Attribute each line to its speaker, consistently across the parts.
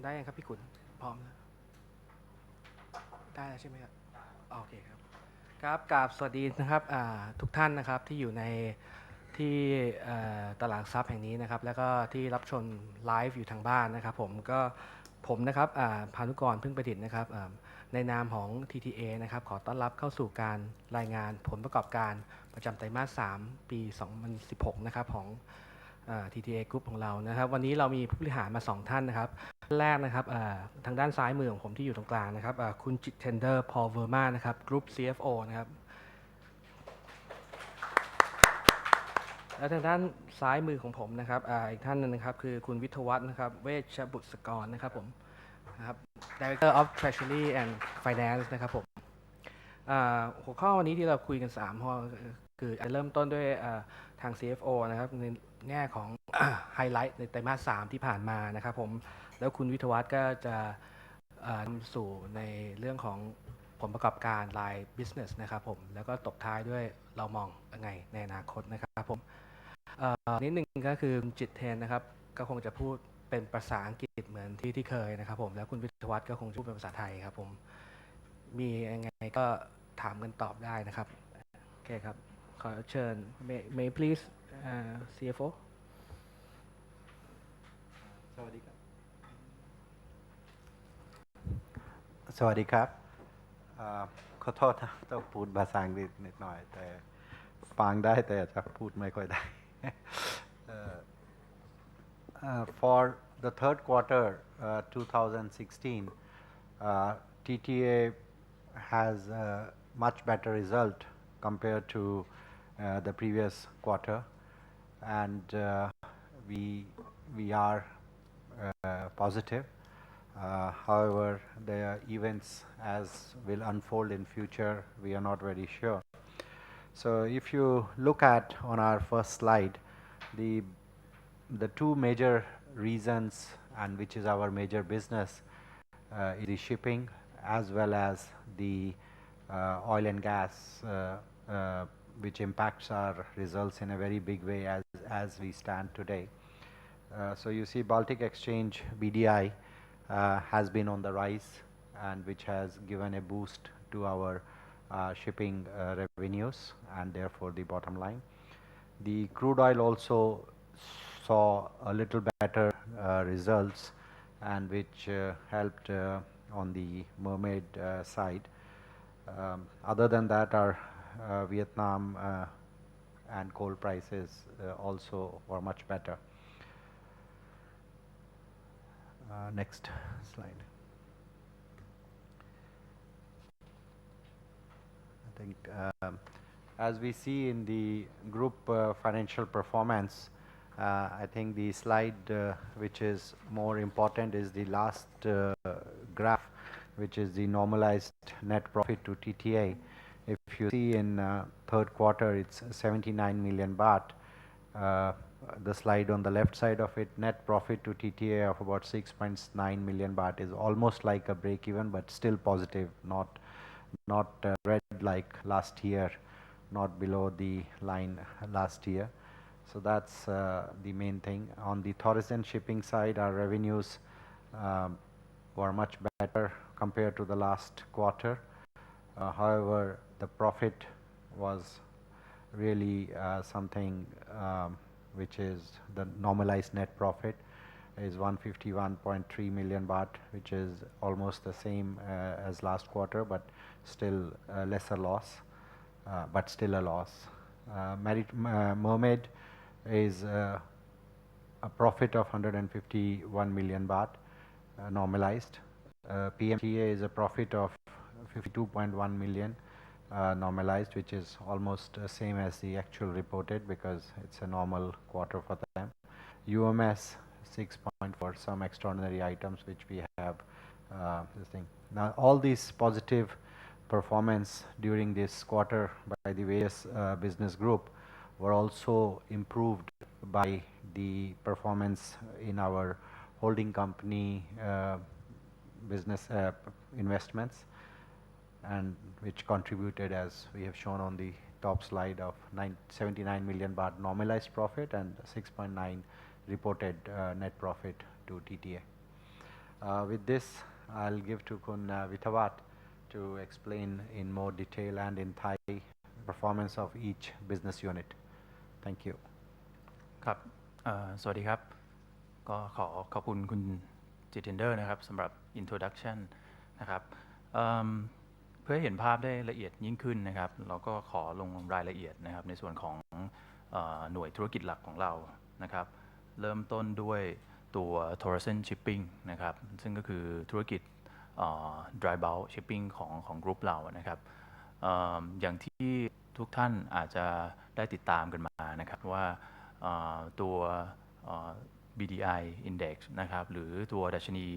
Speaker 1: ได้ยังครับพี่ขุนพร้อมแล้วได้แล้วใช่ไหมครับโอเคครับครับกราบสวัสดีนะครับทุกท่านนะครับที่อยู่ในที่ตลาดทรัพย์แห่งนี้นะครับแล้วก็ที่รับชมไลฟ์อยู่ทางบ้านนะครับผมนะครับพานุกรพึ่งประดิษฐ์นะครับในนามของ TTA นะครับขอต้อนรับเข้าสู่การรายงานผลประกอบการประจำไตรมาส 3 ปี 2016 นะครับของTTA Group ของเรานะครับวันนี้เรามีผู้บริหารมา2ท่านนะครับท่านแรกนะครับทางด้านซ้ายมือของผมที่อยู่ตรงกลางนะครับคุณจิตเทนเดอร์พอลเวอร์มานะครับ Group CFO นะครับและทางด้านซ้ายมือของผมนะครับอีกท่านนึงนะครับคือคุณวิทยวัฒน์นะครับเวชบุตรสกรนะครับผมนะครับ Director of Treasury and Finance นะครับผมหัวข้อวันนี้ที่เราคุยกัน3ข้อคือจะเริ่มต้นด้วยทาง CFO นะครับในแง่ของไฮไลท์ในไตรมาส 3 ที่ผ่านมานะครับผมแล้วคุณวิทยวัฒน์ก็จะนำสู่ในเรื่องของผลประกอบการราย business นะครับผมแล้วก็ตบท้ายด้วยเรามองยังไงในอนาคตนะครับผมนิดนึงก็คือจิตเทนนะครับก็คงจะพูดเป็นภาษาอังกฤษเหมือนที่เคยนะครับผมแล้วคุณวิทยวัฒน์ก็คงจะพูดเป็นภาษาไทยครับผมมียังไงก็ถามกันตอบได้นะครับโอเคครับขอเชิญ may please CFO
Speaker 2: สวัสดีครับสวัสดีครับขอโทษนะต้องพูดภาษาอังกฤษนิดหน่อยแต่ฟังได้แต่จะพูดไม่ค่อยได้ For the third quarter 2016 TTA has a much better result compared to the previous quarter and we are positive. However, the events as will unfold in future, we are not very sure. So if you look at on our first slide, the two major reasons and which is our major business is the shipping as well as the oil and gas which impacts our results in a very big way as we stand today. So you see Baltic Exchange BDI has been on the rise and which has given a boost to our shipping revenues and therefore the bottom line. The crude oil also saw a little better results and which helped on the mermaid side. Other than that, our Vietnam and coal prices also were much better. Next slide. I think as we see in the group financial performance, I think the slide which is more important is the last graph, which is the normalized net profit to TTA. If you see in third quarter, it's 79 million baht. The slide on the left side of it, net profit to TTA of about 6.9 million baht is almost like a break even, but still positive, not red like last year, not below the line last year. So that's the main thing. On the THORSEEN shipping side, our revenues were much better compared to the last quarter. However, the profit was really something which is the normalized net profit is 151.3 million baht, which is almost the same as last quarter, but still lesser loss, but still a loss. Mermaid is a profit of 151 million baht normalized. PMTA is a profit of 52.1 million normalized, which is almost same as the actual reported because it's a normal quarter for them. UMS 6.4, some extraordinary items which we have this thing. Now all these positive performance during this quarter by the various business group were also improved by the performance in our holding company business investments, and which contributed, as we have shown on the top slide, of 79 million baht normalized profit and 6.9 reported net profit to TTA. With this, I'll give to Kun Vitawat to explain in more detail and in Thai performance of each business unit. Thank you.
Speaker 3: ครับสวัสดีครับก็ขอบคุณคุณจิตเทนเดอร์นะครับสำหรับ introduction นะครับเพื่อให้เห็นภาพได้ละเอียดยิ่งขึ้นนะครับเราก็ขอลงรายละเอียดนะครับในส่วนของหน่วยธุรกิจหลักของเรานะครับเริ่มต้นด้วยตัว THORSEEN Shipping นะครับซึ่งก็คือธุรกิจdry bulk shipping ของกรุ๊ปเรานะครับอย่างที่ทุกท่านอาจจะได้ติดตามกันมานะครับว่าตัว BDI Index นะครับหรือตัวดัชนี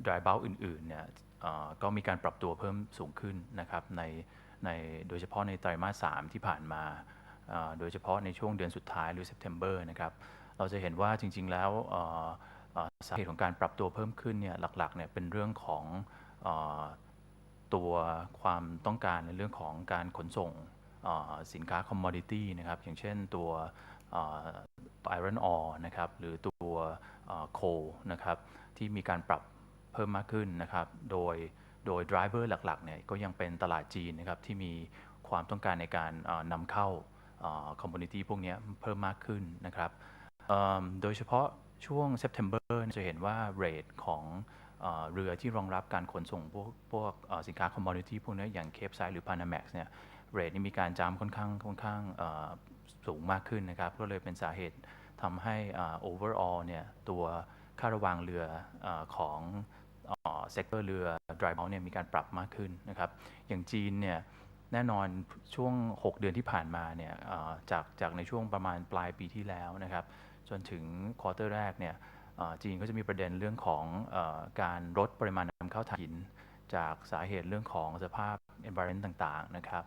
Speaker 3: dry bulk อื่นๆเนี่ยก็มีการปรับตัวเพิ่มสูงขึ้นนะครับในโดยเฉพาะในไตรมาส 3 ที่ผ่านมาโดยเฉพาะในช่วงเดือนสุดท้ายหรือ September นะครับเราจะเห็นว่าจริงๆแล้วสาเหตุของการปรับตัวเพิ่มขึ้นเนี่ยหลักๆเนี่ยเป็นเรื่องของตัวความต้องการในเรื่องของการขนส่งสินค้า commodity นะครับอย่างเช่นตัวiron ore นะครับหรือตัว coal นะครับที่มีการปรับเพิ่มมากขึ้นนะครับโดย driver หลักๆเนี่ยก็ยังเป็นตลาดจีนนะครับที่มีความต้องการในการนำเข้าcommodity พวกนี้เพิ่มมากขึ้นนะครับโดยเฉพาะช่วง September จะเห็นว่าเรทของเรือที่รองรับการขนส่งพวกสินค้า commodity พวกนี้อย่าง Cape Size หรือ Panamax เนี่ยเรทนี้มีการจ้ำค่อนข้างสูงมากขึ้นนะครับก็เลยเป็นสาเหตุทำให้overall เนี่ยตัวค่าระวางเรือของsector เรือ dry bulk เนี่ยมีการปรับมากขึ้นนะครับอย่างจีนเนี่ยแน่นอนช่วง6 เดือนที่ผ่านมาเนี่ยจากในช่วงประมาณปลายปีที่แล้วนะครับจนถึงควอเตอร์แรกเนี่ยจีนก็จะมีประเด็นเรื่องของการลดปริมาณนำเข้าถ่านหินจากสาเหตุเรื่องของสภาพ environment ต่างๆนะครับ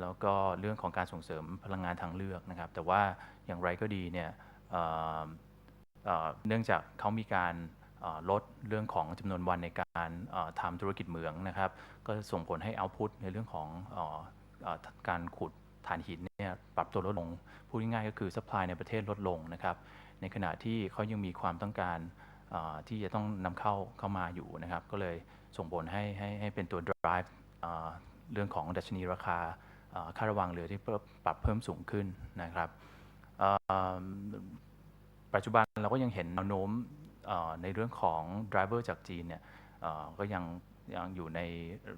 Speaker 3: แล้วก็เรื่องของการส่งเสริมพลังงานทางเลือกนะครับแต่ว่าอย่างไรก็ดีเนี่ยเนื่องจากเขามีการลดเรื่องของจำนวนวันในการทำธุรกิจเหมืองนะครับก็ส่งผลให้ output ในเรื่องของการขุดถ่านหินเนี่ยปรับตัวลดลงพูดง่ายๆก็คือ supply ในประเทศลดลงนะครับในขณะที่เขายังมีความต้องการที่จะต้องนำเข้ามาอยู่นะครับก็เลยส่งผลให้เป็นตัว drive เรื่องของดัชนีราคาค่าระวางเรือที่ปรับเพิ่มสูงขึ้นนะครับปัจจุบันเราก็ยังเห็นแนวโน้มในเรื่องของ driver จากจีนเนี่ยก็ยังอยู่ใน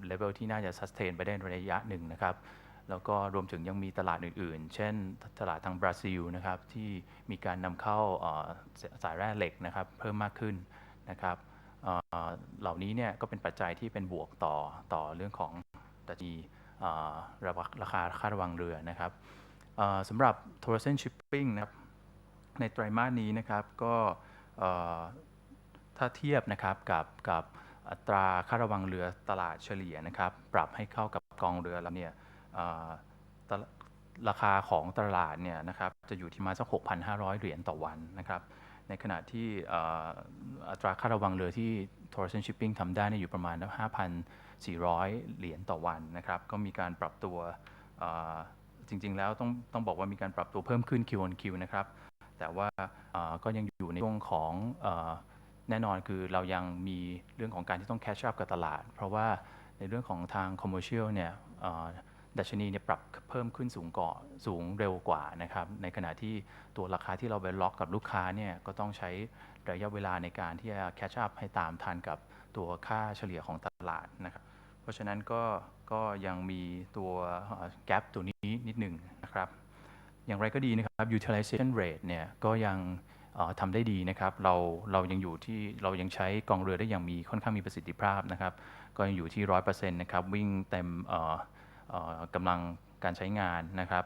Speaker 3: level ที่น่าจะ sustain ไปได้ในระยะหนึ่งนะครับแล้วก็รวมถึงยังมีตลาดอื่นๆเช่นตลาดทางบราซิลนะครับที่มีการนำเข้าสายแร่เหล็กนะครับเพิ่มมากขึ้นนะครับเหล่านี้เนี่ยก็เป็นปัจจัยที่เป็นบวกต่อเรื่องของดัชนีราคาค่าระวางเรือนะครับสำหรับ THORSEEN Shipping นะครับในไตรมาสนี้นะครับก็ถ้าเทียบนะครับกับอัตราค่าระวางเรือตลาดเฉลี่ยนะครับปรับให้เข้ากับกองเรือแล้วเนี่ยราคาของตลาดเนี่ยนะครับจะอยู่ที่มาสัก 6,500 เหรียญต่อวันนะครับในขณะที่อัตราค่าระวางเรือที่ THORSEEN Shipping ทำได้เนี่ยอยู่ประมาณ 5,400 เหรียญต่อวันนะครับก็มีการปรับตัวจริงๆแล้วต้องบอกว่ามีการปรับตัวเพิ่มขึ้น Q-on-Q นะครับแต่ว่าก็ยังอยู่ในช่วงของแน่นอนคือเรายังมีเรื่องของการที่ต้อง catch up กับตลาดเพราะว่าในเรื่องของทาง commercial เนี่ยดัชนีเนี่ยปรับเพิ่มขึ้นสูงเร็วกว่านะครับในขณะที่ตัวราคาที่เราไปล็อกกับลูกค้าเนี่ยก็ต้องใช้ระยะเวลาในการที่จะ catch up ให้ตามทันกับตัวค่าเฉลี่ยของตลาดนะครับเพราะฉะนั้นก็ยังมีตัว gap ตัวนี้นิดหนึ่งนะครับอย่างไรก็ดีนะครับ utilization rate เนี่ยก็ยังทำได้ดีนะครับเรายังใช้กองเรือได้อย่างค่อนข้างมีประสิทธิภาพนะครับก็ยังอยู่ที่ 100% นะครับวิ่งเต็มกำลังการใช้งานนะครับ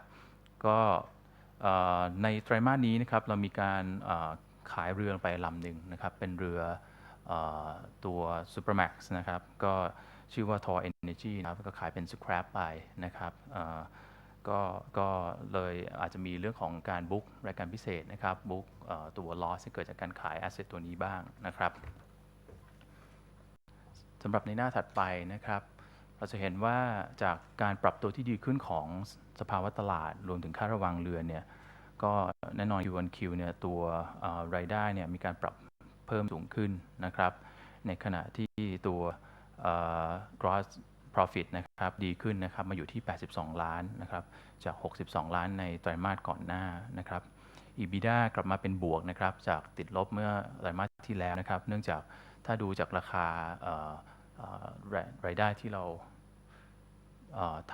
Speaker 3: ก็ในไตรมาสนี้นะครับเรามีการขายเรือไปลำหนึ่งนะครับเป็นเรือตัว Supermax นะครับก็ชื่อว่า Thor Energy นะครับก็ขายเป็น scrap ไปนะครับก็เลยอาจจะมีเรื่องของการบุ๊กรายการพิเศษนะครับบุ๊กตัว loss ที่เกิดจากการขาย asset ตัวนี้บ้างนะครับสำหรับในหน้าถัดไปนะครับเราจะเห็นว่าจากการปรับตัวที่ดีขึ้นของสภาวะตลาดรวมถึงค่าระวางเรือเนี่ยก็แน่นอน Q-on-Q เนี่ยตัวรายได้เนี่ยมีการปรับเพิ่มสูงขึ้นนะครับ ในขณะที่ตัวgross profit นะครับดีขึ้นนะครับมาอยู่ที่82ล้านนะครับจาก62ล้านในไตรมาสก่อนหน้านะครับ EBITDA กลับมาเป็นบวกนะครับจากติดลบเมื่อไตรมาสที่แล้วนะครับเนื่องจากถ้าดูจากราคารายได้ที่เรา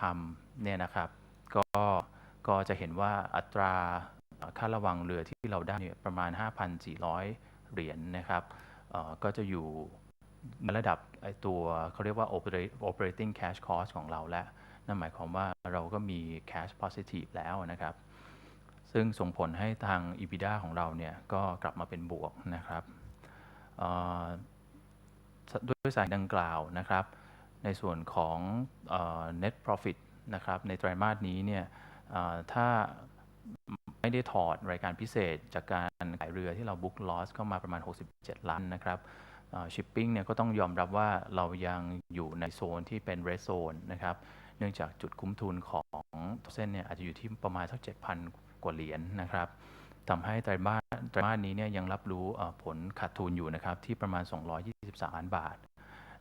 Speaker 3: ทำเนี่ยนะครับก็จะเห็นว่าอัตราค่าระวังเรือที่เราได้เนี่ยประมาณ 5,400 เหรียญนะครับก็จะอยู่ในระดับตัวเขาเรียกว่า operating cash cost ของเราแล้วนั่นหมายความว่าเราก็มี cash positive แล้วนะครับซึ่งส่งผลให้ทาง EBITDA ของเราเนี่ยก็กลับมาเป็นบวกนะครับด้วยสาเหตุดังกล่าวนะครับในส่วนของnet profit นะครับในไตรมาสนี้เนี่ยถ้าไม่ได้ถอดรายการพิเศษจากการขายเรือที่เรา book loss เข้ามาประมาณ67ล้านนะครับshipping เนี่ยก็ต้องยอมรับว่าเรายังอยู่ในโซนที่เป็น red zone นะครับเนื่องจากจุดคุ้มทุนของเส้นเนี่ยอาจจะอยู่ที่ประมาณสัก 7,000 กว่าเหรียญนะครับทำให้ไตรมาสนี้เนี่ยยังรับรู้ผลขาดทุนอยู่นะครับที่ประมาณ223ล้านบาท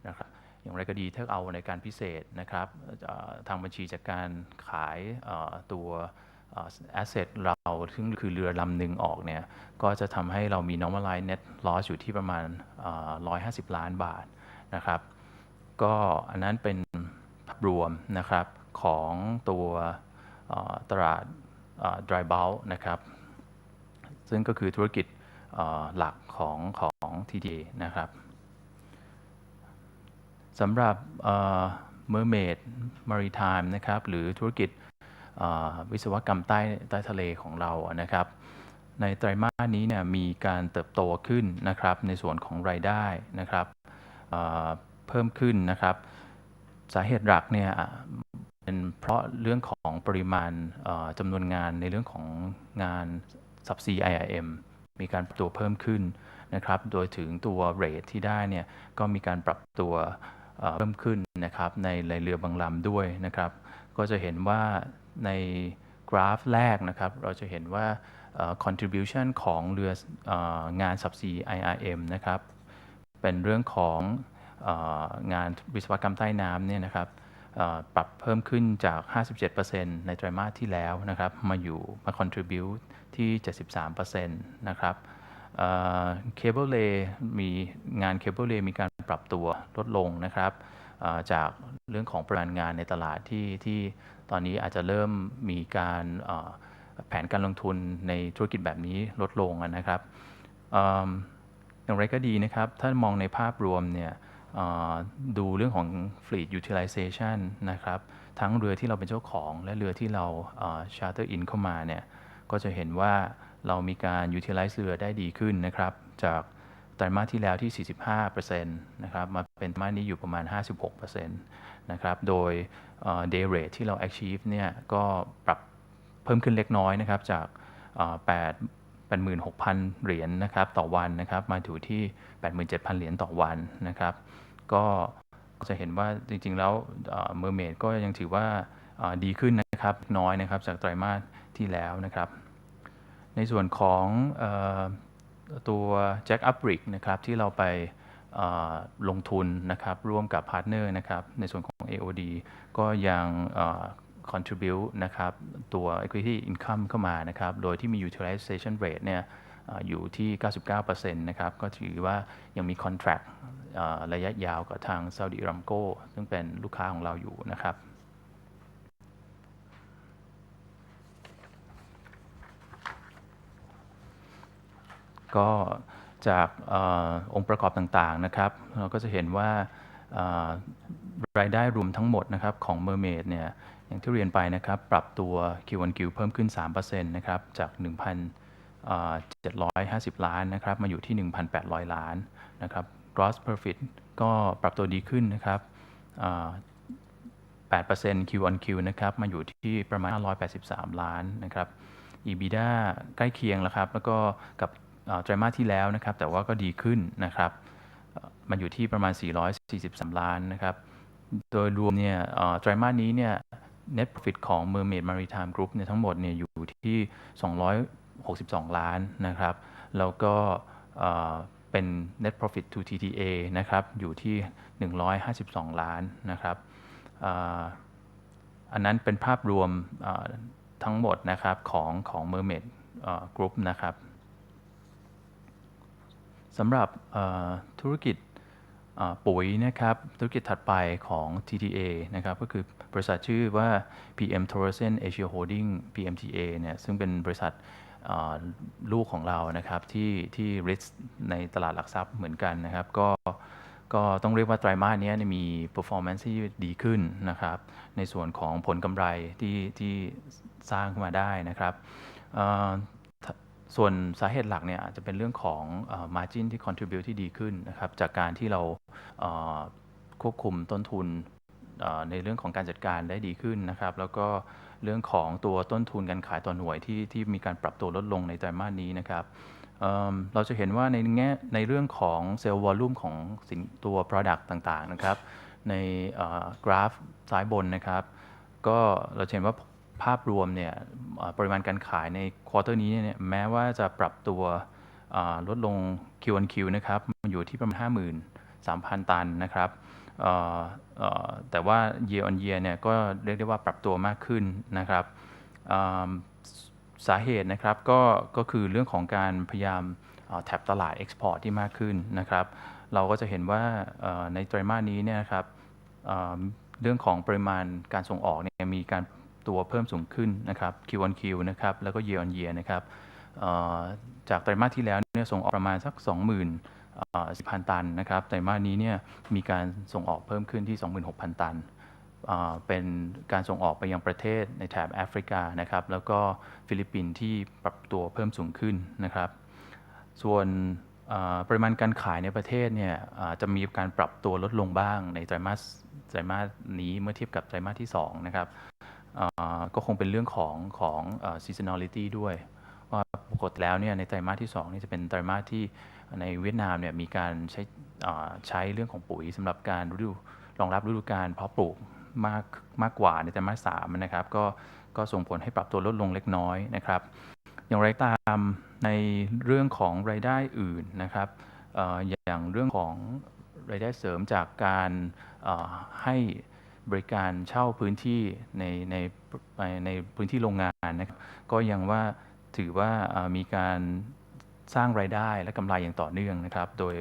Speaker 3: นะครับอย่างไรก็ดีถ้าเอาในการพิเศษนะครับทางบัญชีจากการขายตัวasset เราซึ่งคือเรือลำหนึ่งออกเนี่ยก็จะทำให้เรามี normalized net loss อยู่ที่ประมาณ150ล้านบาทนะครับก็อันนั้นเป็นภาพรวมนะครับของตัวตลาดdry bulk นะครับซึ่งก็คือธุรกิจหลักของ TTA นะครับสำหรับ Mermaid Maritime นะครับหรือธุรกิจวิศวกรรมใต้ทะเลของเรานะครับในไตรมาสนี้เนี่ยมีการเติบโตขึ้นนะครับในส่วนของรายได้นะครับเพิ่มขึ้นนะครับสาเหตุหลักเนี่ยเป็นเพราะเรื่องของปริมาณจำนวนงานในเรื่องของงาน Subsea IIM มีการปรับตัวเพิ่มขึ้นนะครับโดยถึงตัวเรทที่ได้เนี่ยก็มีการปรับตัวเพิ่มขึ้นนะครับในเรือบางลำด้วยนะครับก็จะเห็นว่าในกราฟแรกนะครับเราจะเห็นว่าcontribution ของเรืองาน Subsea IRM นะครับเป็นเรื่องของงานวิศวกรรมใต้น้ำเนี่ยนะครับปรับเพิ่มขึ้นจาก 57% ในไตรมาสที่แล้วนะครับมา contribute ที่ 73% นะครับCable Lay มีงาน Cable Lay มีการปรับตัวลดลงนะครับจากเรื่องของปริมาณงานในตลาดที่ตอนนี้อาจจะเริ่มมีการแผนการลงทุนในธุรกิจแบบนี้ลดลงนะครับอย่างไรก็ดีนะครับถ้ามองในภาพรวมเนี่ยดูเรื่องของ Fleet Utilization นะครับทั้งเรือที่เราเป็นเจ้าของและเรือที่เรา Charter in เข้ามาเนี่ยก็จะเห็นว่าเรามีการ utilize เรือได้ดีขึ้นนะครับจากไตรมาสที่แล้วที่ 45% นะครับมาเป็นไตรมาสนี้อยู่ประมาณ 56% นะครับโดยday rate ที่เรา achieve เนี่ยก็ปรับเพิ่มขึ้นเล็กน้อยนะครับจาก86,000 เหรียญนะครับต่อวันนะครับมาอยู่ที่ 87,000 เหรียญต่อวันนะครับก็จะเห็นว่าจริงๆแล้วMermaid ก็ยังถือว่าดีขึ้นนะครับน้อยนะครับจากไตรมาสที่แล้วนะครับในส่วนของตัว Jack Up Rig นะครับที่เราไปลงทุนนะครับร่วมกับพาร์ทเนอร์นะครับในส่วนของ AOD ก็ยัง contribute นะครับตัว equity income เข้ามานะครับโดยที่มี utilization rate เนี่ยอยู่ที่ 99% นะครับก็ถือว่ายังมี contract ระยะยาวกับทาง Saudi Aramco ซึ่งเป็นลูกค้าของเราอยู่นะครับก็จากองค์ประกอบต่างๆนะครับเราก็จะเห็นว่ารายได้รวมทั้งหมดนะครับของ Mermaid เนี่ยอย่างที่เรียนไปนะครับปรับตัว Q1Q เพิ่มขึ้น 3% นะครับจาก 1,750 ล้านนะครับมาอยู่ที่ 1,800 ล้านนะครับ Gross Profit ก็ปรับตัวดีขึ้นนะครับ8% Q1Q นะครับมาอยู่ที่ประมาณ583ล้านนะครับ EBITDA ใกล้เคียงแล้วครับแล้วก็กับไตรมาสที่แล้วนะครับแต่ว่าก็ดีขึ้นนะครับมันอยู่ที่ประมาณ443ล้านนะครับโดยรวมเนี่ยไตรมาสนี้เนี่ย Net Profit ของ Mermaid Maritime Group เนี่ยทั้งหมดเนี่ยอยู่ที่262ล้านนะครับแล้วก็ เป็น net profit to TTA นะครับอยู่ที่152ล้านนะครับอันนั้นเป็นภาพรวมทั้งหมดนะครับของ Mermaid Group นะครับสำหรับธุรกิจปุ๋ยนะครับธุรกิจถัดไปของ TTA นะครับก็คือบริษัทชื่อว่า PM THORSEEN Asia Holding PMTA เนี่ยซึ่งเป็นบริษัทลูกของเรานะครับที่ list ในตลาดหลักทรัพย์เหมือนกันนะครับก็ต้องเรียกว่าไตรมาสนี้มี performance ที่ดีขึ้นนะครับในส่วนของผลกำไรที่สร้างขึ้นมาได้นะครับส่วนสาเหตุหลักเนี่ยอาจจะเป็นเรื่องของmargin ที่ contribute ที่ดีขึ้นนะครับจากการที่เราควบคุมต้นทุนในเรื่องของการจัดการได้ดีขึ้นนะครับแล้วก็เรื่องของตัวต้นทุนการขายต่อหน่วยที่มีการปรับตัวลดลงในไตรมาสนี้นะครับเราจะเห็นว่าในเรื่องของ sale volume ของตัว product ต่างๆนะครับในกราฟซ้ายบนนะครับก็เราเห็นว่าภาพรวมเนี่ยปริมาณการขายในควอเตอร์นี้เนี่ยแม้ว่าจะปรับตัวลดลง Q1Q นะครับมันอยู่ที่ประมาณ 53,000 ตันนะครับแต่ว่า year on year เนี่ยก็เรียกได้ว่าปรับตัวมากขึ้นนะครับสาเหตุนะครับก็คือเรื่องของการพยายามแท็บตลาด export ที่มากขึ้นนะครับเราก็จะเห็นว่าในไตรมาสนี้เนี่ยนะครับเรื่องของปริมาณการส่งออกเนี่ยมีการตัวเพิ่มสูงขึ้นนะครับ Q1Q นะครับแล้วก็ year on year นะครับจากไตรมาสที่แล้วเนี่ยส่งออกประมาณสัก 10,000 ตันนะครับไตรมาสนี้เนี่ยมีการส่งออกเพิ่มขึ้นที่ 26,000 ตันเป็นการส่งออกไปยังประเทศในแถบแอฟริกานะครับแล้วก็ฟิลิปปินส์ที่ปรับตัวเพิ่มสูงขึ้นนะครับส่วนปริมาณการขายในประเทศเนี่ยจะมีการปรับตัวลดลงบ้างในไตรมาสนี้เมื่อเทียบกับไตรมาสที่2นะครับก็คงเป็นเรื่องของseasonality ด้วยว่าปกติแล้วเนี่ยในไตรมาสที่2นี่จะเป็นไตรมาสที่ในเวียดนามเนี่ยมีการใช้เรื่องของปุ๋ยสำหรับการรองรับฤดูกาลเพาะปลูกมากกว่าในไตรมาส3นะครับก็ส่งผลให้ปรับตัวลดลงเล็กน้อยนะครับอย่างไรตามในเรื่องของรายได้อื่นนะครับอย่างเรื่องของรายได้เสริมจากการให้บริการเช่าพื้นที่ในพื้นที่โรงงานนะครับก็ยังว่าถือว่ามีการสร้างรายได้และกำไรอย่างต่อเนื่องนะครับโดย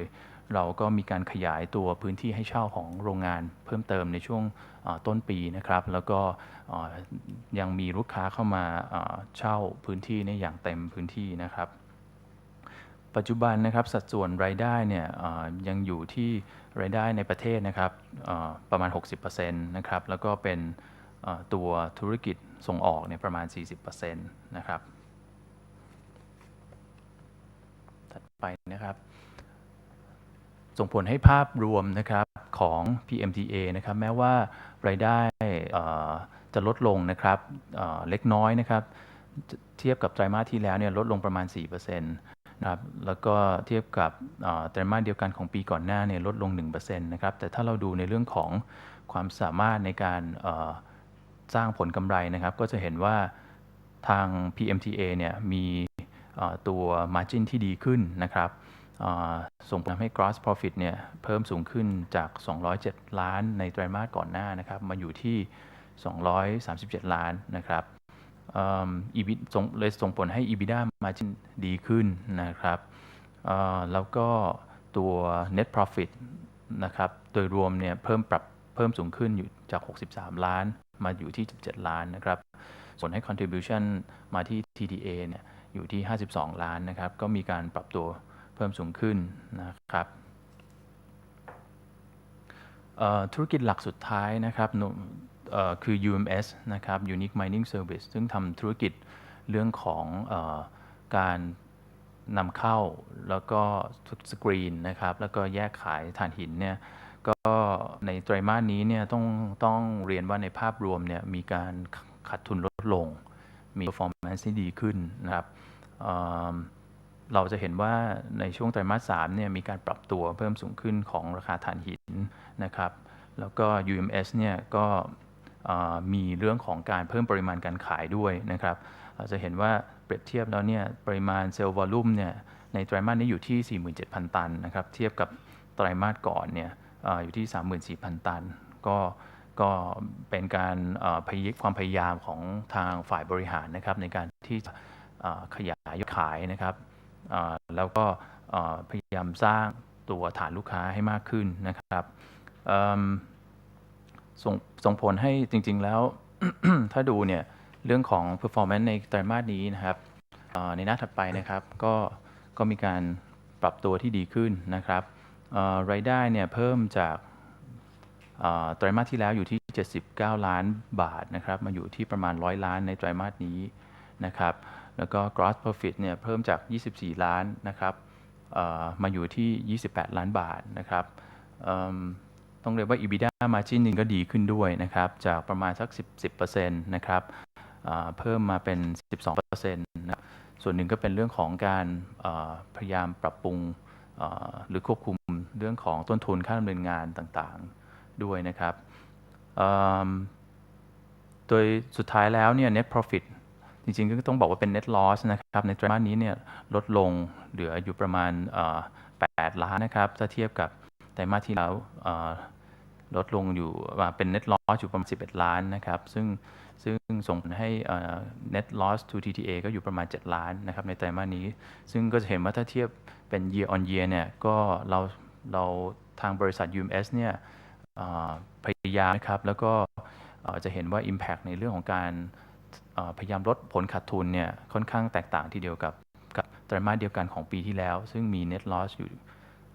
Speaker 3: เราก็มีการขยายตัวพื้นที่ให้เช่าของโรงงานเพิ่มเติมในช่วงต้นปีนะครับแล้วก็ยังมีลูกค้าเข้ามาเช่าพื้นที่ในอย่างเต็มพื้นที่นะครับปัจจุบันนะครับสัดส่วนรายได้เนี่ยยังอยู่ที่รายได้ในประเทศนะครับประมาณ 60% นะครับแล้วก็เป็นตัวธุรกิจส่งออกเนี่ยประมาณ 40% นะครับถัดไปนะครับส่งผลให้ภาพรวมนะครับของ PMTA นะครับแม้ว่ารายได้จะลดลงนะครับเล็กน้อยนะครับเทียบกับไตรมาสที่แล้วเนี่ยลดลงประมาณ 4%นะครับแล้วก็เทียบกับไตรมาสเดียวกันของปีก่อนหน้าเนี่ยลดลง 1% นะครับแต่ถ้าเราดูในเรื่องของความสามารถในการสร้างผลกำไรนะครับก็จะเห็นว่าทาง PMTA เนี่ยมีตัว margin ที่ดีขึ้นนะครับส่งผลให้ gross profit เนี่ยเพิ่มสูงขึ้นจาก207ล้านในไตรมาสก่อนหน้านะครับมาอยู่ที่237ล้านนะครับEBIT เลยส่งผลให้ EBITDA margin ดีขึ้นนะครับแล้วก็ตัว net profit นะครับโดยรวมเนี่ยเพิ่มสูงขึ้นอยู่จาก63ล้านมาอยู่ที่17ล้านนะครับส่วนให้ contribution มาที่ TTA เนี่ยอยู่ที่52ล้านนะครับก็มีการปรับตัวเพิ่มสูงขึ้นนะครับธุรกิจหลักสุดท้ายนะครับคือ UMS นะครับ Unique Mining Service ซึ่งทำธุรกิจเรื่องของการนำเข้าแล้วก็สกรีนนะครับแล้วก็แยกขายถ่านหินเนี่ยก็ในไตรมาสนี้เนี่ยต้องเรียนว่าในภาพรวมเนี่ยมีการขาดทุนลดลงมี performance ที่ดีขึ้นนะครับเราจะเห็นว่าในช่วงไตรมาส3เนี่ยมีการปรับตัวเพิ่มสูงขึ้นของราคาถ่านหินนะครับแล้วก็ UMS เนี่ยก็มีเรื่องของการเพิ่มปริมาณการขายด้วยนะครับเราจะเห็นว่าเปรียบเทียบแล้วเนี่ยปริมาณเซลล์วอลลุ่มเนี่ย ในไตรมาสนี้อยู่ที่ 47,000 ตันนะครับเทียบกับไตรมาสก่อนเนี่ยอยู่ที่ 34,000 ตันก็เป็นการความพยายามของทางฝ่ายบริหารนะครับในการที่จะขยายยอดขายนะครับแล้วก็พยายามสร้างตัวฐานลูกค้าให้มากขึ้นนะครับส่งผลให้จริงๆแล้ว ถ้าดูเนี่ยเรื่องของ performance ในไตรมาสนี้นะครับในหน้าถัดไปนะครับก็มีการปรับตัวที่ดีขึ้นนะครับรายได้เนี่ยเพิ่มจากไตรมาสที่แล้วอยู่ที่79 ล้านบาทนะครับมาอยู่ที่ประมาณ100 ล้านในไตรมาสนี้นะครับแล้วก็ gross profit เนี่ยเพิ่มจาก24 ล้านนะครับมาอยู่ที่28 ล้านบาทนะครับต้องเรียกว่า EBITDA margin นึงก็ดีขึ้นด้วยนะครับจากประมาณสัก 10% นะครับเพิ่มมาเป็น 12% นะส่วนหนึ่งก็เป็นเรื่องของการพยายามปรับปรุงหรือควบคุมเรื่องของต้นทุนค่าดำเนินงานต่างๆด้วยนะครับโดยสุดท้ายแล้วเนี่ย net profit จริงๆก็ต้องบอกว่าเป็น net loss นะครับในไตรมาสนี้เนี่ยลดลงเหลืออยู่ประมาณ8 ล้านนะครับถ้าเทียบกับไตรมาสที่แล้วลดลงอยู่เป็น net loss อยู่ประมาณ11 ล้านนะครับซึ่งส่งผลให้net loss to TTA ก็อยู่ประมาณ7 ล้านนะครับในไตรมาสนี้ซึ่งก็จะเห็นว่าถ้าเทียบเป็น year on year เนี่ยก็เราทางบริษัท UMS เนี่ยพยายามนะครับแล้วก็จะเห็นว่า impact ในเรื่องของการพยายามลดผลขาดทุนเนี่ยค่อนข้างแตกต่างทีเดียวกับไตรมาสเดียวกันของปีที่แล้วซึ่งมี net loss อยู่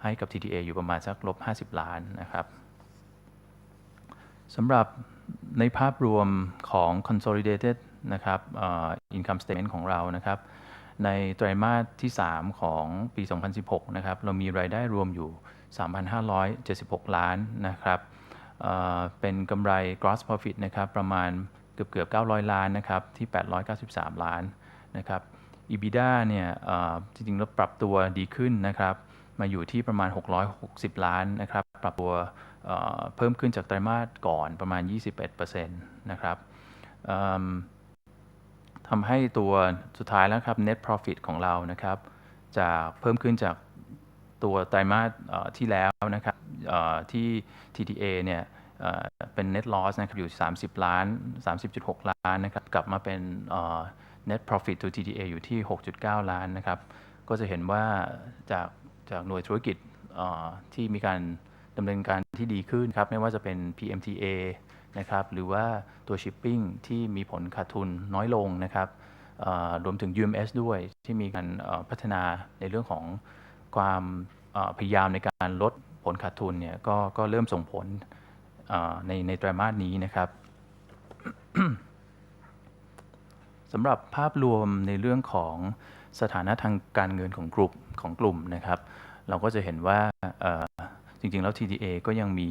Speaker 3: ให้กับ TTA อยู่ประมาณสัก-50 ล้านนะครับสำหรับในภาพรวมของ consolidated นะครับ income statement ของเรานะครับในไตรมาสที่3ของปี2016นะครับเรามีรายได้รวมอยู่ 3,576 ล้านนะครับเป็นกำไร gross profit นะครับประมาณเกือบ900 ล้านนะครับที่893 ล้านนะครับ EBITDA เนี่ยจริงๆแล้วปรับตัวดีขึ้นนะครับมาอยู่ที่ประมาณ660 ล้านนะครับปรับตัวเพิ่มขึ้นจากไตรมาสก่อนประมาณ 21% นะครับทำให้ตัวสุดท้ายแล้วครับ net profit ของเรานะครับจะเพิ่มขึ้นจากตัวไตรมาสที่แล้วนะครับที่ TTA เนี่ยเป็น net loss นะครับอยู่30 ล้าน 30.6 ล้านนะครับกลับมาเป็น net profit to TTA อยู่ที่ 6.9 ล้านนะครับก็จะเห็นว่าจากหน่วยธุรกิจที่มีการดำเนินการที่ดีขึ้นครับไม่ว่าจะเป็น PMTA นะครับหรือว่าตัว shipping ที่มีผลขาดทุนน้อยลงนะครับรวมถึง UMS ด้วยที่มีการพัฒนาในเรื่องของความพยายามในการลดผลขาดทุนเนี่ยก็เริ่มส่งผลในไตรมาสนี้นะครับ สำหรับภาพรวมในเรื่องของสถานะทางการเงินของกลุ่มนะครับเราก็จะเห็นว่าจริงๆแล้ว TTA ก็ยังมี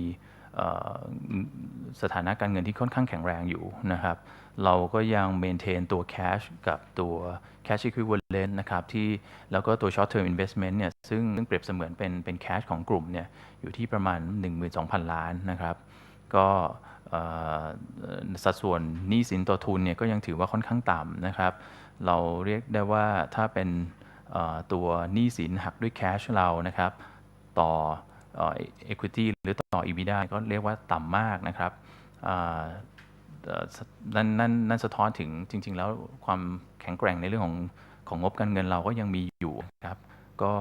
Speaker 3: สถานะการเงินที่ค่อนข้างแข็งแรงอยู่นะครับเราก็ยัง maintain ตัว cash กับตัว cash equivalent นะครับที่แล้วก็ตัว short term investment เนี่ยซึ่งเปรียบเสมือนเป็น cash ของกลุ่มเนี่ยอยู่ที่ประมาณ 12,000 ล้านนะครับก็สัดส่วนหนี้สินต่อทุนเนี่ยก็ยังถือว่าค่อนข้างต่ำนะครับเราเรียกได้ว่าถ้าเป็นตัวหนี้สินหักด้วย cash เรานะครับต่อequity หรือต่อ EBITDA ก็เรียกว่าต่ำมากนะครับนั่นสะท้อนถึงจริงๆแล้วความแข็งแกร่งในเรื่องของงบการเงินเราก็ยังมีอยู่ครับก็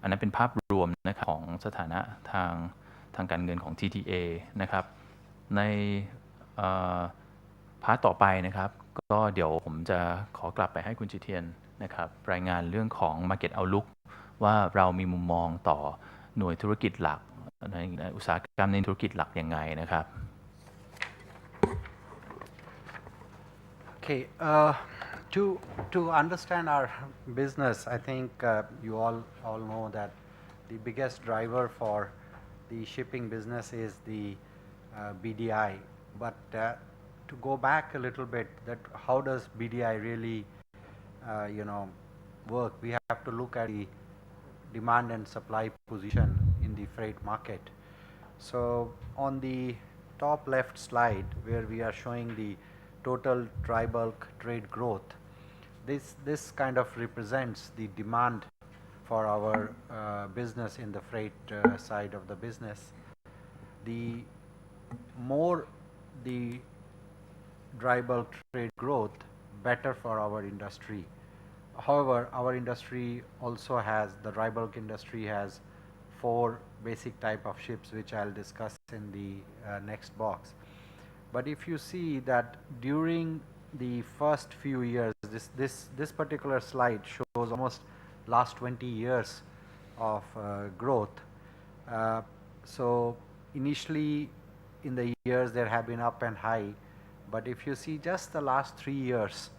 Speaker 3: อันนั้นเป็นภาพรวมนะครับของสถานะทางการเงินของ TTA นะครับในพาร์ทต่อไปนะครับก็เดี๋ยวผมจะขอกลับไปให้คุณจิเทียนนะครับรายงานเรื่องของ Market Outlook ว่าเรามีมุมมองต่อหน่วยธุรกิจหลักในอุตสาหกรรมในธุรกิจหลักยังไงนะครับ
Speaker 2: Okay, to understand our business, I think you all know that the biggest driver for the shipping business is the BDI. But to go back a little bit, that how does BDI really, work? We have to look at the demand and supply position in the freight market. So on the top left slide, where we are showing the total dry bulk trade growth, this kind of represents the demand for our business in the freight side of the business. The more the dry bulk trade growth, better for our industry. However, our industry also has, the dry bulk industry has 4 basic type of ships, which I'll discuss in the next box. But if you see that during the first few years, this particular slide shows almost last 20 years of growth. So initially in the years there have been up and high, but if you see just the last 3 years,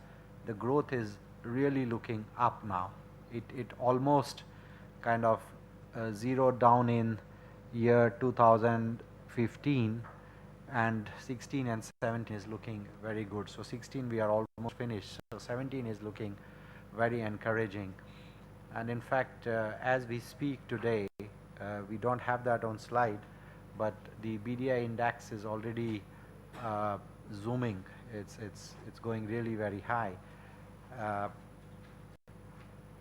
Speaker 2: the growth is really looking up now. It almost kind of zeroed down in year 2015, and 16 and 17 is looking very good. So 16 we are almost finished, so 17 is looking very encouraging. And in fact, as we speak today, we don't have that on slide, but the BDI index is already zooming. It's going really very high.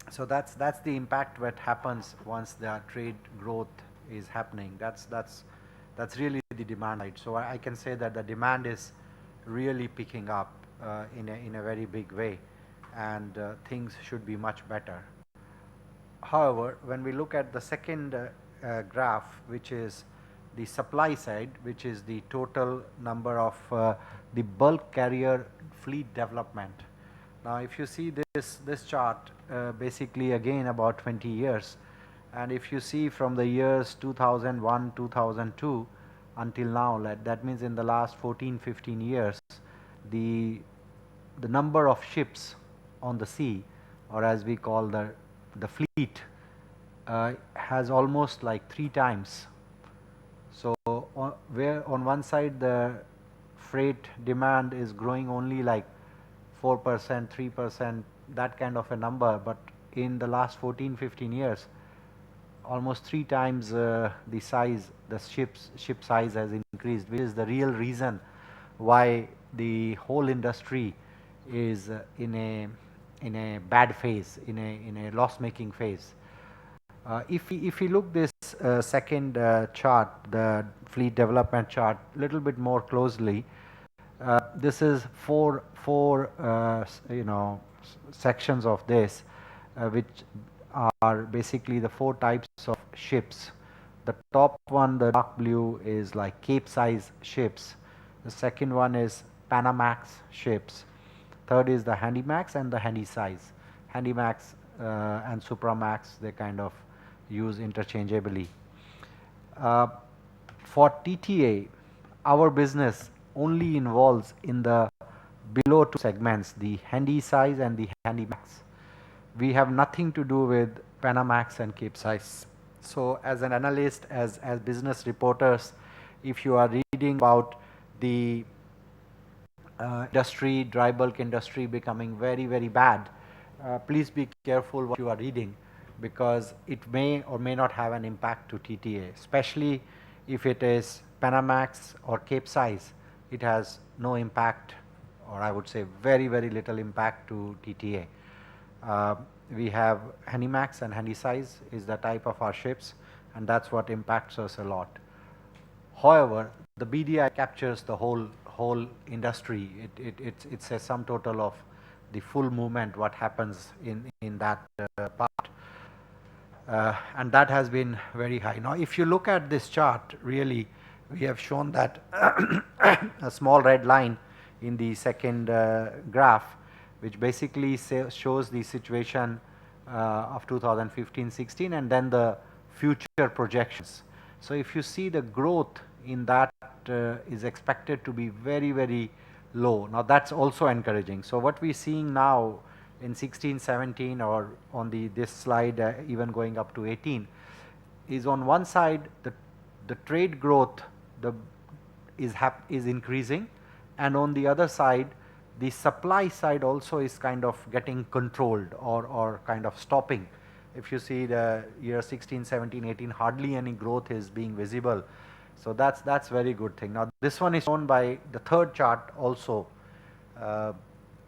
Speaker 2: So that's the impact that happens once the trade growth is happening. That's really the demand side. So I can say that the demand is really picking up in a very big way, and things should be much better. However, when we look at the second graph, which is the supply side, which is the total number of the bulk carrier fleet development. Now, if you see this chart, basically again about 20 years, and if you see from the years 2001, 2002 until now, that means in the last 14, 15 years, the number of ships on the sea, or as we call the fleet, has almost like 3 times. So where on one side the freight demand is growing only like 4%, 3%, that kind of a number, but in the last 14, 15 years, almost 3 times the size, the ship size has increased, which is the real reason why the whole industry is in a bad phase, in a loss-making phase. If we look this second chart, the fleet development chart, little bit more closely, this is four sections of this, which are basically the 4 types of ships. The top one, the dark blue, is like Cape-size ships. The second one is Panamax ships. Third is the Handymax and the Handysize. Handymax and Supramax, they kind of use interchangeably. For TTA, our business only involves in the below 2 segments, the Handysize and the Handymax. We have nothing to do with Panamax and Cape-size. So as an analyst, as business reporters, if you are reading about the industry, dry bulk industry becoming very, very bad, please be careful what you are reading, because it may or may not have an impact to TTA, especially if it is Panamax or Cape-size. It has no impact, or I would say very, very little impact to TTA. We have Handymax and Handysize is the type of our ships, and that's what impacts us a lot. However, the BDI captures the whole industry. It's a sum total of the full movement, what happens in that part, and that has been very high. Now, if you look at this chart, really, we have shown that a small red line in the second graph, which basically shows the situation of 2015-16 and then the future projections. So if you see, the growth in that is expected to be very, very low. Now that's also encouraging. So what we're seeing now in 16, 17, or on this slide even going up to 18, is on one side the trade growth is increasing, and on the other side the supply side also is kind of getting controlled or kind of stopping. If you see the year 16, 17, 18, hardly any growth is being visible. So that's very good thing. Now this one is shown by the third chart also.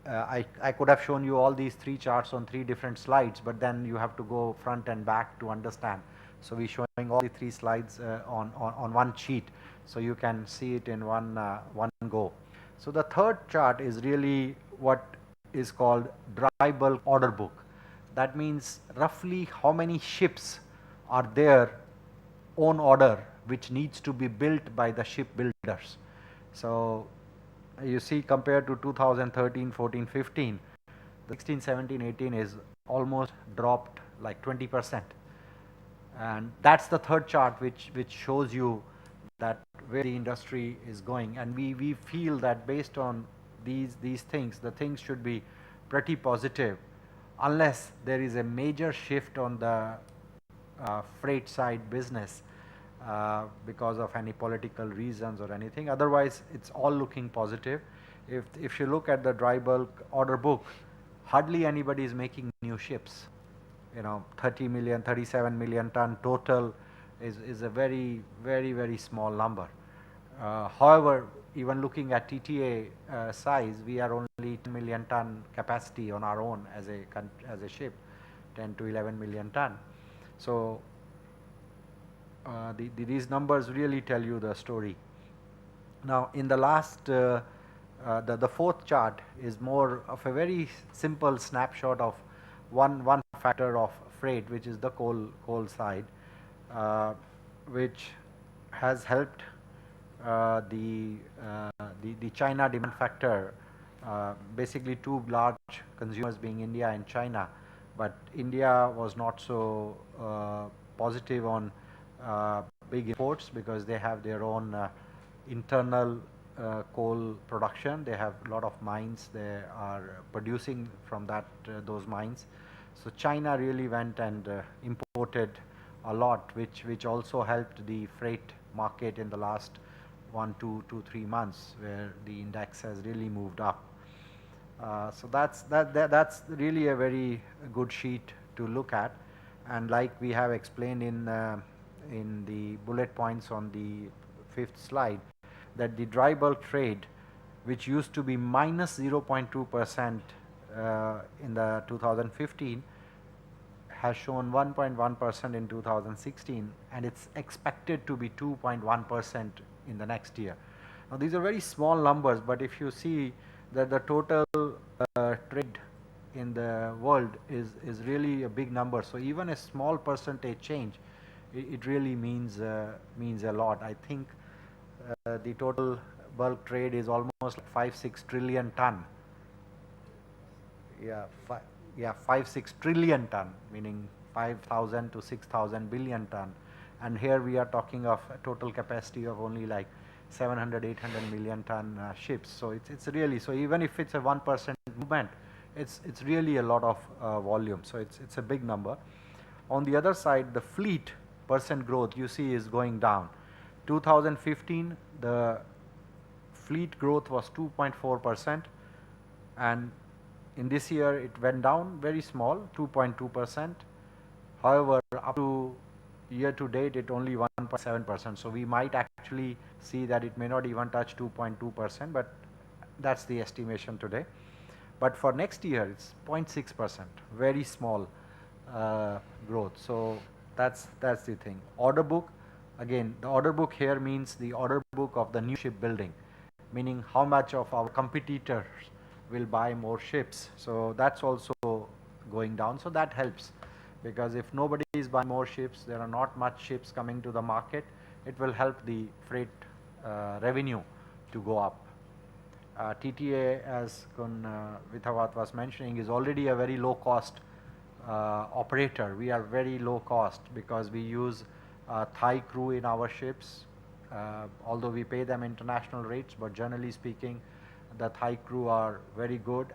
Speaker 2: I could have shown you all these three charts on three different slides, but then you have to go front and back to understand. So we're showing all the three slides on one sheet, so you can see it in one go. So the third chart is really what is called dry bulk order book. That means roughly how many ships are there on order which needs to be built by the shipbuilders. So you see, compared to 2013, 14, 15, 16, 17, 18 is almost dropped like 20%. And that's the third chart which shows you that where the industry is going. And we feel that based on these things, the things should be pretty positive unless there is a major shift on the freight side business because of any political reasons or anything. Otherwise, it's all looking positive. If you look at the dry bulk order book, hardly anybody is making new ships. You know, 30 million, 37 million ton total is a very, very, very small number. However, even looking at TTA size, we are only 10 million ton capacity on our own as a ship, 10 to 11 million ton. So these numbers really tell you the story. Now, in the last, the fourth chart is more of a very simple snapshot of one factor of freight, which is the coal side, which has helped the China demand factor, basically two large consumers being India and China, but India was not so positive on big imports because they have their own internal coal production. They have a lot of mines. They are producing from those mines. So China really went and imported a lot, which also helped the freight market in the last 1, 2, 3 months, where the index has really moved up. So that's really a very good sheet to look at, and like we have explained in the bullet points on the 5th slide, that the dry bulk trade, which used to be minus 0.2% in the 2015, has shown 1.1% in 2016, and it's expected to be 2.1% in the next year. Now these are very small numbers, but if you see that the total trade in the world is really a big number, so even a small percentage change, it really means a lot. I think the total bulk trade is almost 5-6 trillion ton. Yeah, 5-6 trillion ton, meaning 5,000 to 6,000 billion ton. And here we are talking of a total capacity of only like 700-800 million ton ships. So it's really, so even if it's a 1% movement, it's really a lot of volume. So it's a big number. On the other side, the fleet percent growth you see is going down. 2015, the fleet growth was 2.4%, and in this year it went down very small, 2.2%. However, up to year to date, it only 1.7%. So we might actually see that it may not even touch 2.2%, but that's the estimation today. But for next year, it's 0.6%, very small growth. So that's the thing. Order book, again, the order book here means the order book of the new shipbuilding, meaning how much of our competitors will buy more ships. So that's also going down. So that helps, because if nobody is buying more ships, there are not much ships coming to the market, it will help the freight revenue to go up. TTA, as Kun Vithavat was mentioning, is already a very low cost operator. We are very low cost because we use Thai crew in our ships, although we pay them international rates, but generally speaking, the Thai crew are very good,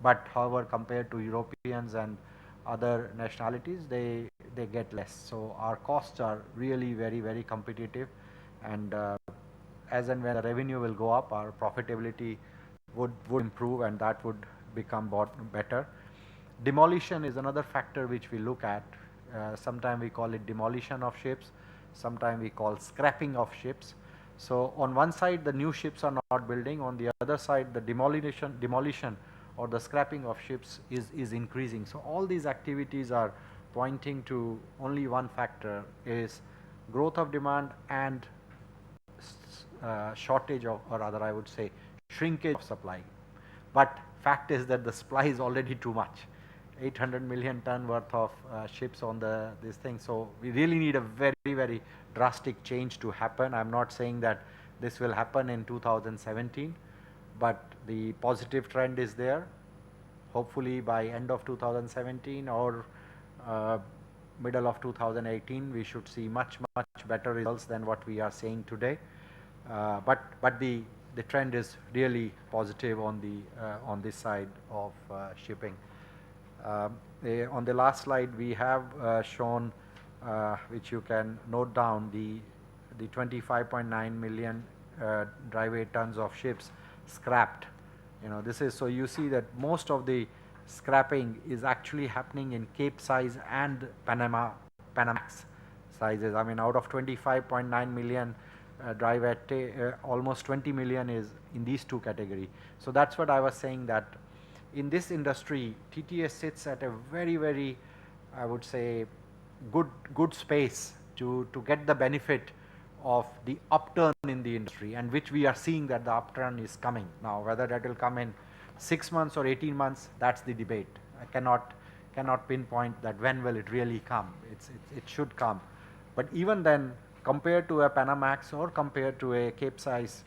Speaker 2: but however, compared to Europeans and other nationalities, they get less. So our costs are really very, very competitive, and as and when the revenue will go up, our profitability would improve, and that would become better. Demolition is another factor which we look at. Sometimes we call it demolition of ships, sometimes we call scrapping of ships. So on one side, the new ships are not building. On the other side, the demolition or the scrapping of ships is increasing. So all these activities are pointing to only one factor, is growth of demand and shortage of, or rather I would say shrinkage of supply. But fact is that the supply is already too much. 800 million ton worth of ships on this thing. So we really need a very, very drastic change to happen. I'm not saying that this will happen in 2017, but the positive trend is there. Hopefully by end of 2017 or middle of 2018, we should see much better results than what we are seeing today. But the trend is really positive on this side of shipping. On the last slide, we have shown, which you can note down, the 25.9 million dry weight tons of ships scrapped. You know, this is, so you see that most of the scrapping is actually happening in Cape size and Panamax sizes. I mean, out of 25.9 million dry weight, almost 20 million is in these two categories. So that's what I was saying, that in this industry, TTS sits at a very, very, I would say, good space to get the benefit of the upturn in the industry, and which we are seeing that the upturn is coming. Now, whether that will come in 6 months or 18 months, that's the debate. I cannot pinpoint that when will it really come. It should come. But even then, compared to a Panamax or compared to a Cape size,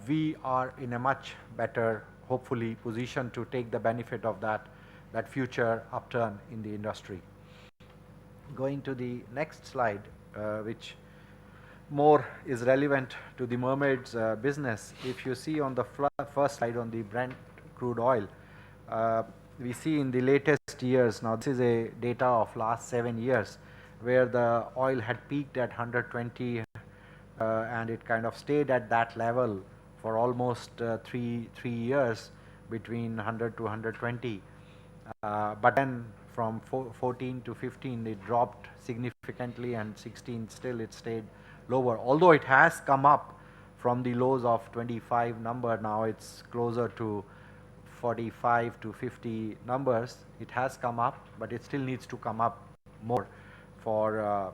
Speaker 2: we are in a much better, hopefully, position to take the benefit of that future upturn in the industry. Going to the next slide, which more is relevant to the mermaids business. If you see on the first slide on the Brent crude oil, we see in the latest years, now this is a data of last 7 years, where the oil had peaked at 120 and it kind of stayed at that level for almost 3 years, between 100 to 120. But then from 14 to 15 it dropped significantly, and 16 still it stayed lower. Although it has come up from the lows of 25 number, now it's closer to 45 to 50 numbers. It has come up, but it still needs to come up more for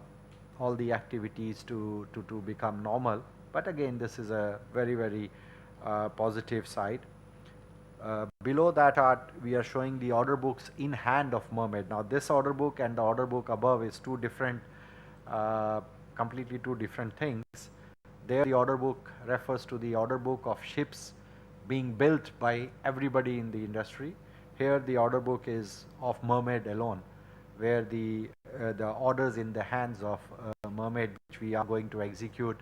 Speaker 2: all the activities to become normal. But again, this is a very, very positive side. Below that chart, we are showing the order books in hand of Mermaid. Now, this order book and the order book above is two different, completely two different things. There, the order book refers to the order book of ships being built by everybody in the industry. Here, the order book is of Mermaid alone, where the orders in the hands of Mermaid, which we are going to execute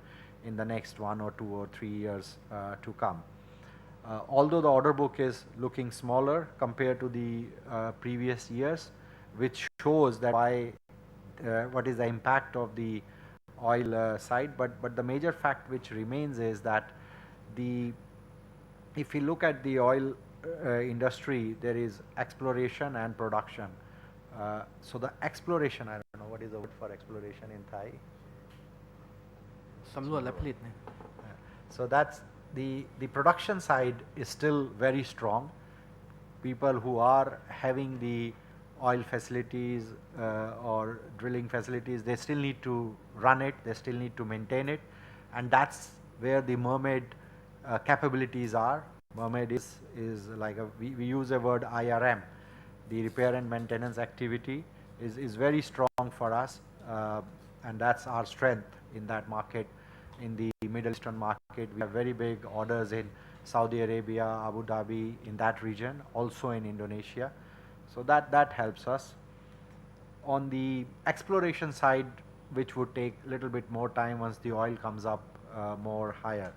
Speaker 2: in the next 1 or 2 or 3 years to come. Although the order book is looking smaller compared to the previous years, which shows that what is the impact of the oil side, but the major fact which remains is that if you look at the oil industry, there is exploration and production. So the exploration, I don't know what is the word for exploration in Thai.
Speaker 1: สำรวจและผลิต
Speaker 2: So that's the production side is still very strong. People who are having the oil facilities or drilling facilities, they still need to run it, they still need to maintain it, and that's where the Mermaid capabilities are. Mermaid is like we use a word IRM. The repair and maintenance activity is very strong for us, and that's our strength in that market. In the Middle Eastern market, we have very big orders in Saudi Arabia, Abu Dhabi, in that region, also in Indonesia. So that helps us. On the exploration side, which would take a little bit more time once the oil comes up more higher.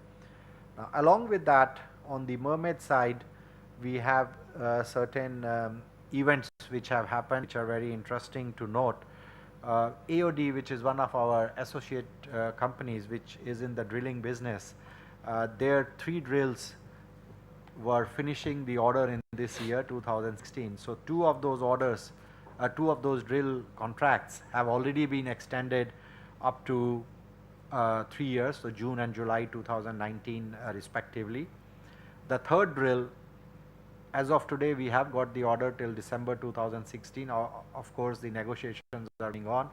Speaker 2: Now, along with that, on the Mermaid side, we have certain events which have happened, which are very interesting to note. AOD, which is one of our associate companies, which is in the drilling business, their 3 drills were finishing the order in this year, 2016. So 2 of those orders, 2 of those drill contracts have already been extended up to 3 years, so June and July 2019 respectively. The 3rd drill as of today, we have got the order till December 2016. Of course, the negotiations are going on,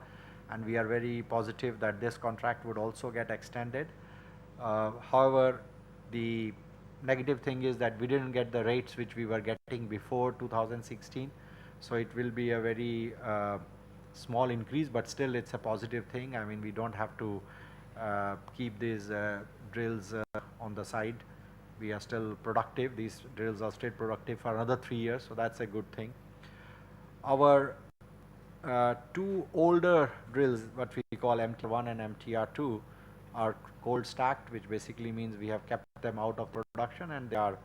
Speaker 2: and we are very positive that this contract would also get extended. However, the negative thing is that we didn't get the rates which we were getting before 2016. So it will be a very small increase, but still it's a positive thing. I mean, we don't have to keep these drills on the side. We are still productive. These drills are still productive for another 3 years, so that's a good thing. Our two older drills, what we call MTR1 and MTR2, are cold stacked, which basically means we have kept them out of production and they are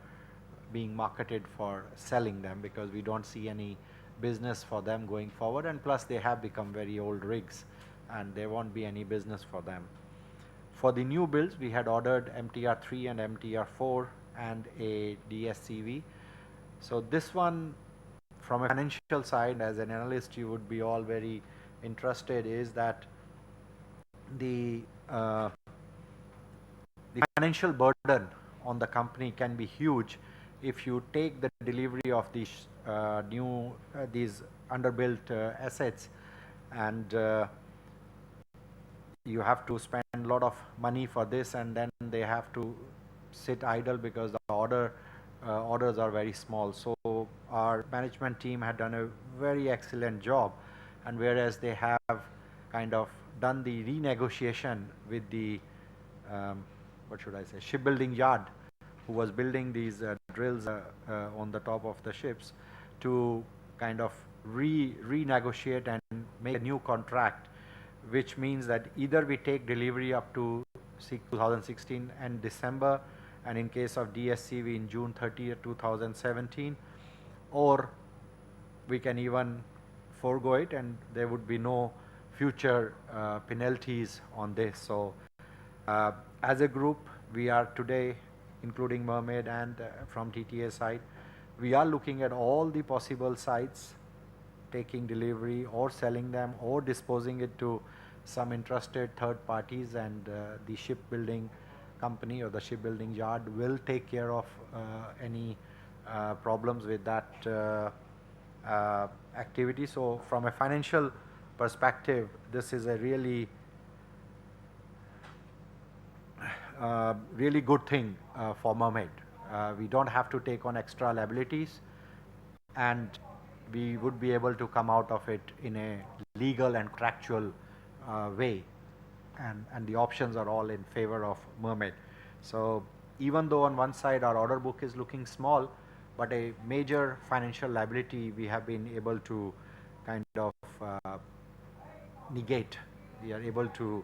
Speaker 2: being marketed for selling them because we don't see any business for them going forward, and plus they have become very old rigs and there won't be any business for them. For the new builds, we had ordered MTR3 and MTR4 and a DSCV. So this one, from a financial side, as an analyst you would be all very interested, is that the financial burden on the company can be huge if you take the delivery of these these underbuilt assets, and you have to spend a lot of money for this, and then they have to sit idle because the orders are very small. So our management team had done a very excellent job, and whereas they have kind of done the renegotiation with the what should I say, shipbuilding yard who was building these drills on the top of the ships, to kind of renegotiate and make a new contract, which means that either we take delivery up to 2016 and December, and in case of DSCV in June 30th, 2017, or we can even forego it and there would be no future penalties on this. So as a group, we are today, including Mermaid and from TTA side, we are looking at all the possible sites, taking delivery or selling them or disposing it to some interested third parties, and the shipbuilding company or the shipbuilding yard will take care of any problems with that activity. So from a financial perspective, this is a really really good thing for Mermaid. We don't have to take on extra liabilities, and we would be able to come out of it in a legal and contractual way, and the options are all in favor of Mermaid. So even though on one side our order book is looking small, but a major financial liability we have been able to kind of negate. We are able to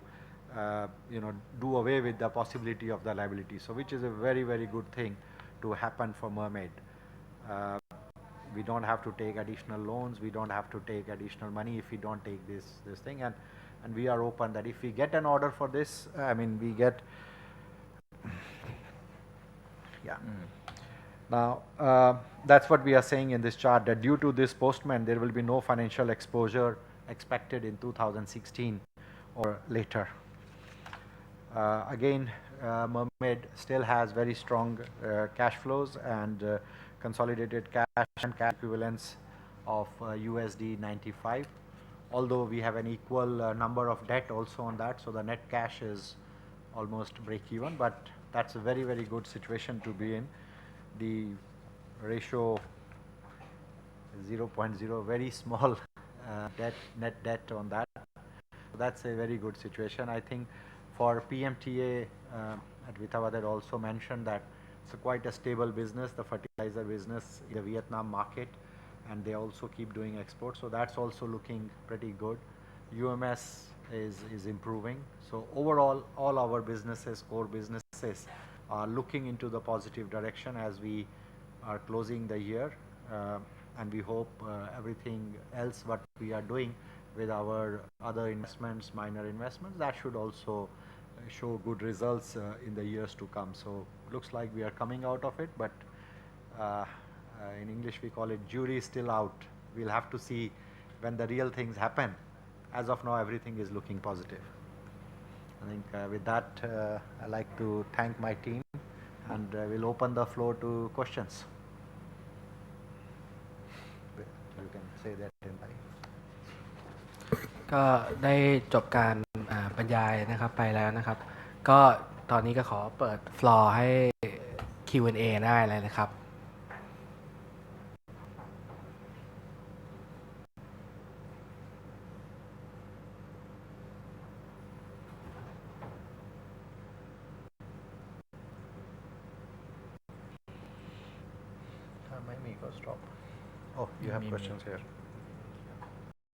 Speaker 2: do away with the possibility of the liability, so which is a very, very good thing to happen for Mermaid. We don't have to take additional loans, we don't have to take additional money if we don't take this thing, and we are open that if we get an order for this, I mean we get Now that's what we are saying in this chart, that due to this postman there will be no financial exposure expected in 2016 or later. Again, Mermaid still has very strong cash flows and consolidated cash and cash equivalents of USD 95, although we have an equal number of debt also on that, so the net cash is almost break even, but that's a very, very good situation to be in. The ratio is 0.0, very small net debt on that. That's a very good situation. I think for PMTA, at Vitawad also mentioned that it's quite a stable business, the fertilizer business in the Vietnam market, and they also keep doing exports, so that's also looking pretty good. UMS is improving. So overall, all our businesses, core businesses, are looking into the positive direction as we are closing the year, and we hope everything else what we are doing with our other investments, minor investments, that should also show good results in the years to come. So looks like we are coming out of it, but in English we call it jury still out. We'll have to see when the real things happen. As of now, everything is looking positive. I think with that, I'd like to thank my team, and we'll open the floor to questions. say that in Thai.
Speaker 1: ก็ได้จบการบรรยายนะครับไปแล้วนะครับ ก็ตอนนี้ก็ขอเปิดฟลอร์ให้ Q&A ได้เลยนะครับ
Speaker 2: ถ้าไม่มีก็ stop. Oh, you have questions here.